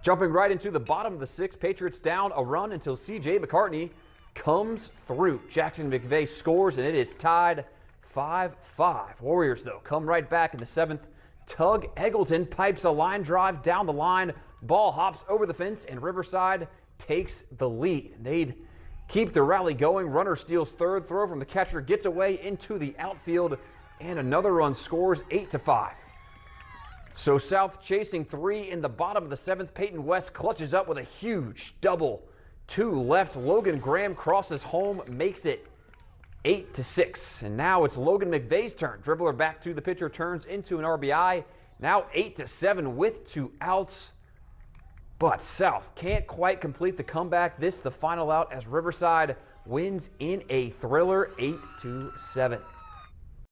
Jumping right into the bottom of the sixth, Patriots down a run until C.J. McCartney comes through. Jackson McVeigh scores, and it is tied 5-5. Warriors, though, come right back in the seventh. Tug Eggleton pipes a line drive down the line. Ball hops over the fence, and Riverside takes the lead. They'd keep the rally going. Runner steals third. Throw from the catcher gets away into the outfield, and another run scores 8-5. So South chasing three in the bottom of the seventh. Peyton West clutches up with a huge double to left. Logan Graham crosses home, makes it 8-6. And now it's Logan McVeigh's turn. Dribbler back to the pitcher, turns into an RBI. Now 8-7 with 2 outs. But South can't quite complete the comeback. This the final out as Riverside wins in a thriller 8-7.